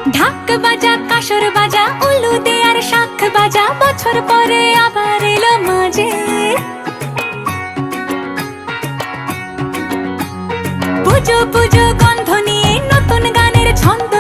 ঢাক বাজা কাসর বাজা উলু দে আর শাখ বাজা, বছর পরে আবার এলো মাঝে। পুজো পুজো গন্ধ নিয়ে নতুন গানের ছন্দ